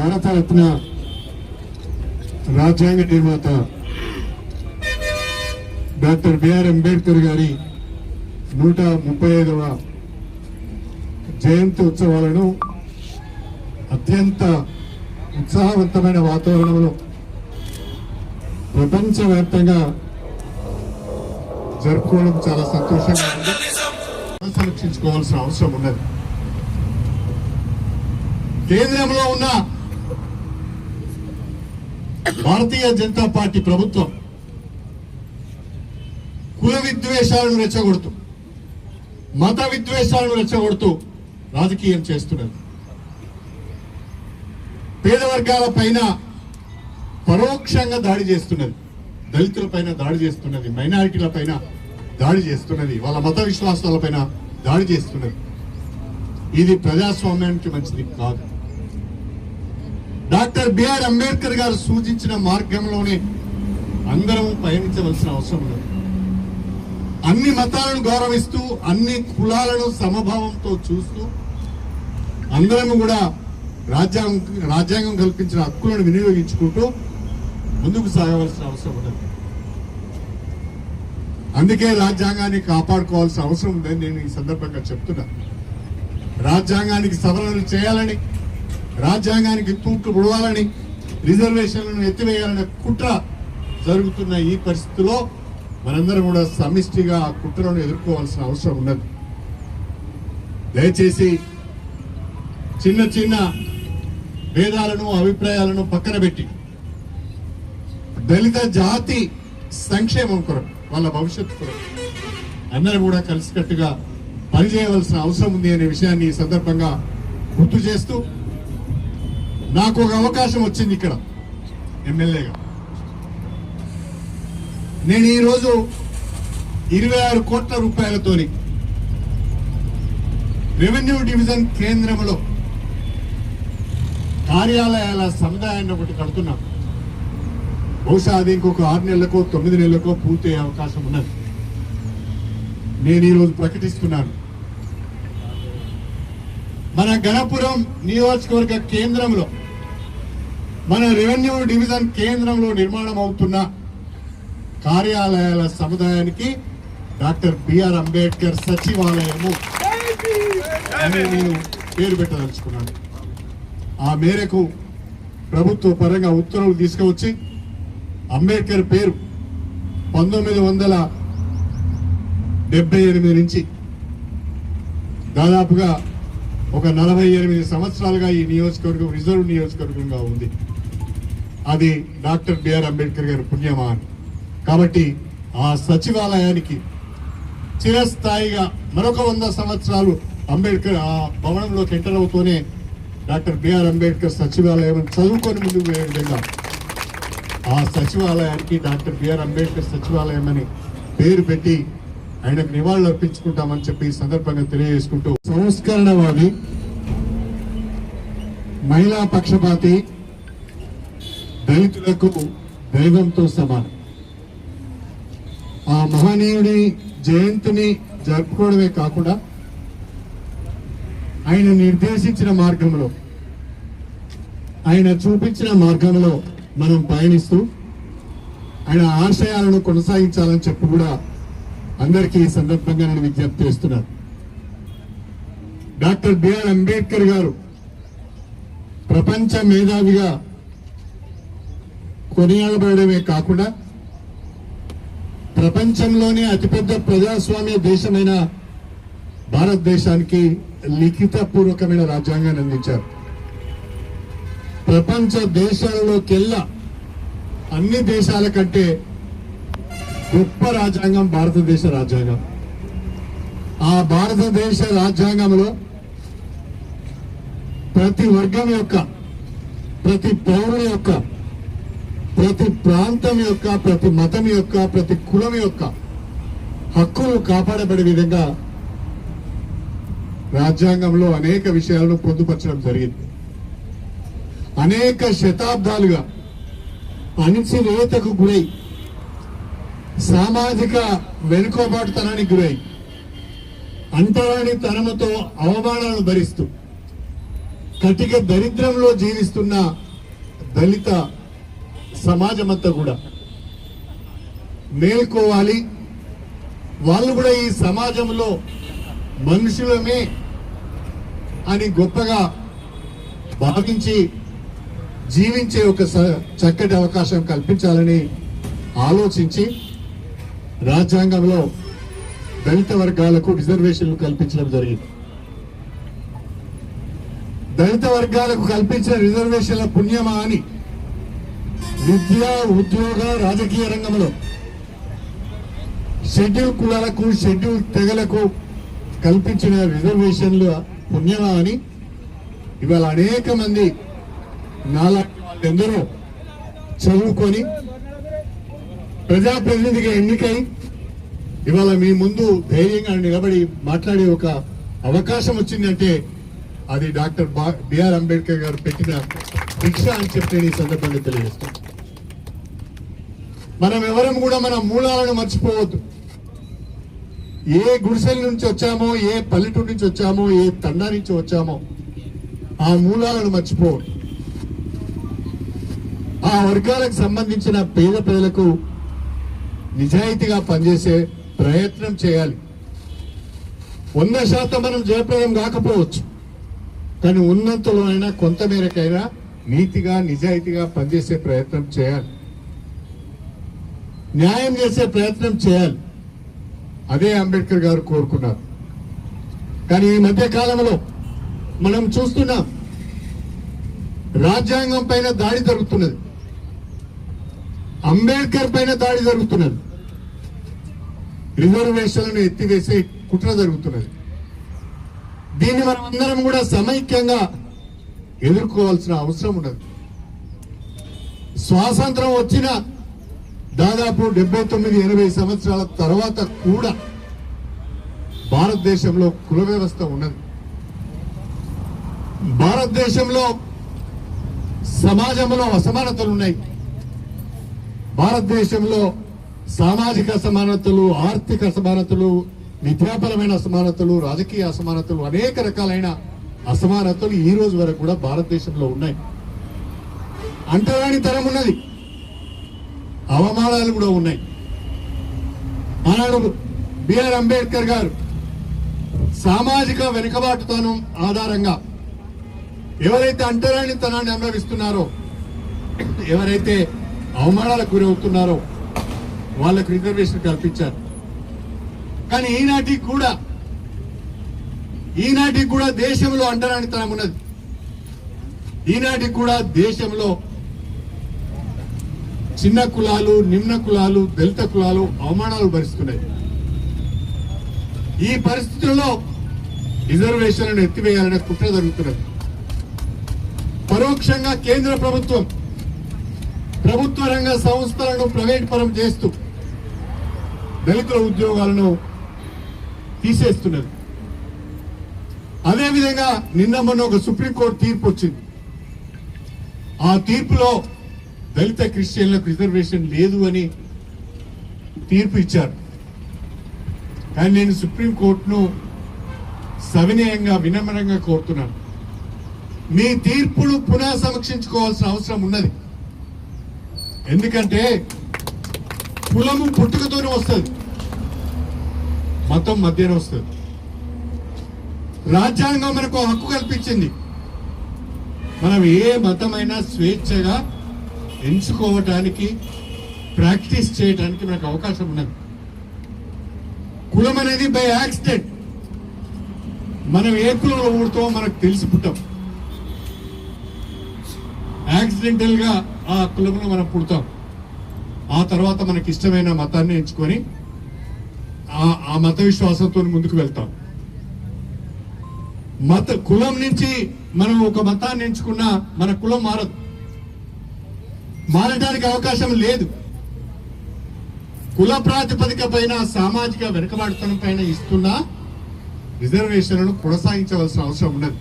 భారతరత్న రాజ్యాంగ నిర్మాత doctor BR Ambedkar గారి 135వ జయంతి ఉత్సవాలను అత్యంత ఉత్సాహవంతమైన వాతావరణంలో ప్రపంచవ్యాప్తంగా జరుపుకోవడం చాలా సంతోషంగా ఉంది. సమీక్షించుకోవాల్సిన అవసరం ఉన్నది. కేంద్రంలో ఉన్న భారతీయ జనతా పార్టీ ప్రభుత్వం కుల విద్వేషాలను రెచ్చగొడుతూ, మత విద్వేషాలను రెచ్చగొడుతూ రాజకీయం చేస్తున్నది. పేద వర్గాల పైన పరోక్షంగా దాడి చేస్తున్నది, దళితుల పైన దాడి చేస్తున్నది, మైనారిటీల పైన దాడి చేస్తున్నది, వాళ్ళ మత విశ్వాసాల పైన దాడి చేస్తున్నది. ఇది ప్రజాస్వామ్యానికి మంచిది కాదు. డాక్టర్ బిఆర్ అంబేద్కర్ గారు సూచించిన మార్గంలోనే అందరం పయనించవలసిన అవసరం ఉంది. అన్ని మతాలను గౌరవిస్తూ, అన్ని కులాలను సమభావంతో చూస్తూ అందరం కూడా రాజ్యాంగం కల్పించిన హక్కులను వినియోగించుకుంటూ ముందుకు సాగవలసిన అవసరం ఉన్నది. అందుకే రాజ్యాంగాన్ని కాపాడుకోవాల్సిన అవసరం ఉందని నేను ఈ సందర్భంగా చెప్తున్నా. రాజ్యాంగానికి సవరణలు చేయాలని, రాజ్యాంగానికి తూట్లు పొడవాలని, రిజర్వేషన్లను ఎత్తివేయాలనే కుట్ర జరుగుతున్న ఈ పరిస్థితిలో మనందరం కూడా సమిష్టిగా ఆ కుట్రలను ఎదుర్కోవాల్సిన అవసరం ఉన్నది. దయచేసి చిన్న చిన్న భేదాలను, అభిప్రాయాలను పక్కన పెట్టి దళిత జాతి సంక్షేమం కొరకు, వాళ్ళ భవిష్యత్తు కొరకు అందరం కూడా కలిసికట్టుగా పనిచేయవలసిన అవసరం ఉంది అనే విషయాన్ని ఈ సందర్భంగా గుర్తు చేస్తూ, నాకు ఒక అవకాశం వచ్చింది ఇక్కడ ఎమ్మెల్యేగా. నేను ఈరోజు 26 కోట్ల రూపాయలతోని రెవెన్యూ డివిజన్ కేంద్రంలో కార్యాలయాల సముదాయాన్ని ఒకటి కడుతున్నాం. బహుశా అది ఇంకొక 6 నెలలకో 9 నెలలకో పూర్తయ్యే అవకాశం ఉన్నది. నేను ఈరోజు ప్రకటిస్తున్నాను, మన గణపురం నియోజకవర్గ కేంద్రంలో, మన రెవెన్యూ డివిజన్ కేంద్రంలో నిర్మాణం అవుతున్న కార్యాలయాల సముదాయానికి డాక్టర్ బిఆర్ అంబేద్కర్ సచివాలయము అని నేను పేరు పెట్టదలుచుకున్నాను. ఆ మేరకు ప్రభుత్వ పరంగా ఉత్తర్వులు తీసుకువచ్చి అంబేద్కర్ పేరు 1978 నుంచి దాదాపుగా ఒక 48 సంవత్సరాలుగా ఈ నియోజకవర్గం రిజర్వ్ నియోజకవర్గంగా ఉంది. అది డాక్టర్ బిఆర్ అంబేద్కర్ గారి పుణ్యమా అని. కాబట్టి ఆ సచివాలయానికి చిరస్థాయిగా మరొక 100 సంవత్సరాలు అంబేద్కర్ ఆ భవనంలోకి ఎంటర్ అవుతూనే డాక్టర్ బిఆర్ అంబేద్కర్ సచివాలయం చదువుకొని ముందుకు పోయే విధంగా ఆ సచివాలయానికి డాక్టర్ బిఆర్ అంబేద్కర్ సచివాలయం అని పేరు పెట్టి ఆయనకు నివాళులు అర్పించుకుంటామని చెప్పి ఈ సందర్భంగా తెలియజేసుకుంటూ, సంస్కరణవాది, మహిళా పక్షపాతి, దళితులకు దైవంతో సమానం. ఆ మహనీయుడి జయంతిని జరుపుకోవడమే కాకుండా ఆయన నిర్దేశించిన మార్గంలో, ఆయన చూపించిన మార్గంలో మనం పయనిస్తూ ఆయన ఆశయాలను కొనసాగించాలని చెప్పి కూడా అందరికీ ఈ సందర్భంగా నేను విజ్ఞప్తి చేస్తున్నాను. డాక్టర్ బిఆర్ అంబేద్కర్ గారు ప్రపంచ మేధావిగా కొనియాడబడమే కాకుండా ప్రపంచంలోనే అతిపెద్ద ప్రజాస్వామ్య దేశమైన భారతదేశానికి లిఖితపూర్వకమైన రాజ్యాంగాన్ని అందించారు. ప్రపంచ దేశాలలోకెల్లా అన్ని దేశాల కంటే గొప్ప రాజ్యాంగం భారతదేశ రాజ్యాంగం. ఆ భారతదేశ రాజ్యాంగంలో ప్రతి వర్గం యొక్క, ప్రతి పౌరుని యొక్క, ప్రతి ప్రాంతం యొక్క, ప్రతి మతం యొక్క, ప్రతి కులం యొక్క హక్కులు కాపాడబడే విధంగా రాజ్యాంగంలో అనేక విషయాలను పొందుపరచడం జరిగింది. అనేక శతాబ్దాలుగా అణిచివేతకు గురై, సామాజిక వెనుకబాటుతనానికి గురై, అంటరాని తనముతో అవమానాలను భరిస్తూ కటిక దరిద్రంలో జీవిస్తున్న దళిత సమాజమంతా కూడా మేల్కోవాలి, వాళ్ళు కూడా ఈ సమాజంలో మనుషులమే అని గొప్పగా భావించి జీవించే ఒక చక్కటి అవకాశం కల్పించాలని ఆలోచించి రాజ్యాంగంలో దళిత వర్గాలకు రిజర్వేషన్లు కల్పించడం జరిగింది. దళిత వర్గాలకు కల్పించిన రిజర్వేషన్ల పుణ్యమా అని విద్య, ఉద్యోగ, రాజకీయ రంగంలో షెడ్యూల్ కులాలకు, షెడ్యూల్ తెగలకు కల్పించిన రిజర్వేషన్ల పుణ్యమా అని ఇవాళ అనేక మంది నాలాంటి వాళ్ళందరూ చదువుకొని ప్రజాప్రతినిధిగా ఎన్నికై ఇవాళ మీ ముందు ధైర్యంగా నిలబడి మాట్లాడే ఒక అవకాశం వచ్చిందంటే అది డాక్టర్ బిఆర్ అంబేద్కర్ గారు పెట్టిన భిక్ష అని చెప్పి ఈ సందర్భంగా తెలియజేస్తాం. మనం ఎవరం కూడా మన మూలాలను మర్చిపోవద్దు. ఏ గుడిసెల నుంచి వచ్చామో, ఏ పల్లెటూరు నుంచి వచ్చామో, ఏ తండా నుంచి వచ్చామో ఆ మూలాలను మర్చిపోవద్దు. ఆ వర్గాలకు సంబంధించిన పేద ప్రజలకు నిజాయితీగా పనిచేసే ప్రయత్నం చేయాలి. 100% మనం జయప్రదం కాకపోవచ్చు, కానీ ఉన్నంతలో అయినా కొంతమేరకైనా నీతిగా, నిజాయితీగా పనిచేసే ప్రయత్నం చేయాలి, న్యాయం చేసే ప్రయత్నం చేయాలి. అదే అంబేద్కర్ గారు కోరుకున్నారు. కానీ ఈ మధ్య కాలంలో మనం చూస్తున్నాం, రాజ్యాంగం పైన దాడి జరుగుతున్నది, అంబేద్కర్ పైన దాడి జరుగుతున్నది, రిజర్వేషన్లను ఎత్తివేసే కుట్ర జరుగుతున్నది. దీన్ని మనం అందరం కూడా సమైక్యంగా ఎదుర్కోవాల్సిన అవసరం ఉన్నది. స్వాతంత్రం వచ్చిన దాదాపు 79-80 సంవత్సరాల తర్వాత కూడా భారతదేశంలో కుల వ్యవస్థ ఉన్నది. భారతదేశంలో సమాజంలో అసమానతలు ఉన్నాయి. భారతదేశంలో సామాజిక అసమానతలు, ఆర్థిక అసమానతలు, విద్యాపరమైన అసమానతలు, రాజకీయ అసమానతలు, అనేక రకాలైన అసమానతలు ఈ రోజు వరకు కూడా భారతదేశంలో ఉన్నాయి. అంటరానితనం ఉన్నది, అవమానాలు కూడా ఉన్నాయి. ఆనాడు బిఆర్ అంబేద్కర్ గారు సామాజిక వెనుకబాటుతనం ఆధారంగా ఎవరైతే అంటరానితనాన్ని అనుభవిస్తున్నారో, ఎవరైతే అవమానాలకు గురవుతున్నారో వాళ్ళకు రిజర్వేషన్ కల్పించారు. కానీ ఈనాటికి కూడా దేశంలో అంటరానితనం ఉన్నది. ఈనాటికి కూడా దేశంలో చిన్న కులాలు, నిమ్న కులాలు, దళిత కులాలు అవమానాలు భరిస్తున్నాయి. ఈ పరిస్థితుల్లో రిజర్వేషన్లను ఎత్తివేయాలనే కుట్ర జరుగుతున్నది. పరోక్షంగా కేంద్ర ప్రభుత్వం ప్రభుత్వ రంగ సంస్థలను ప్రైవేట్ పరం చేస్తూ దళితుల ఉద్యోగాలను తీసేస్తున్నది. అదేవిధంగా నిన్న మొన్న ఒక సుప్రీంకోర్టు తీర్పు వచ్చింది. ఆ తీర్పులో దళిత క్రిస్టియన్లకు రిజర్వేషన్ లేదు అని తీర్పు ఇచ్చారు. కానీ నేను సుప్రీంకోర్టును సవినయంగా, వినమ్రంగా కోరుతున్నాను, మీ తీర్పును పునః సమీక్షించుకోవాల్సిన అవసరం ఉన్నది. ఎందుకంటే కులము పుట్టుకతోనే వస్తుంది, మతం మధ్యనే వస్తుంది. రాజ్యాంగం మనకు హక్కు కల్పించింది, మనం ఏ మతమైనా స్వేచ్ఛగా ఎంచుకోవటానికి, ప్రాక్టీస్ చేయడానికి మనకు అవకాశం ఉన్నది. కులం అనేది బై యాక్సిడెంట్, మనం ఏ కులంలో పుడతామో మనకు తెలిసి పుట్టాం. యాక్సిడెంటల్ గా ఆ కులంలో మనం పుడతాం. ఆ తర్వాత మనకి ఇష్టమైన మతాన్ని ఎంచుకొని ఆ మత విశ్వాసంతో ముందుకు వెళ్తాం. కులం నుంచి మనం ఒక మతాన్ని ఎంచుకున్నా మన కులం మారదు, మారడానికి అవకాశం లేదు. కుల ప్రాతిపదిక పైన, సామాజిక వెనుకబాటుతనం పైన ఇస్తున్న రిజర్వేషన్లను కొనసాగించవలసిన అవసరం ఉన్నది.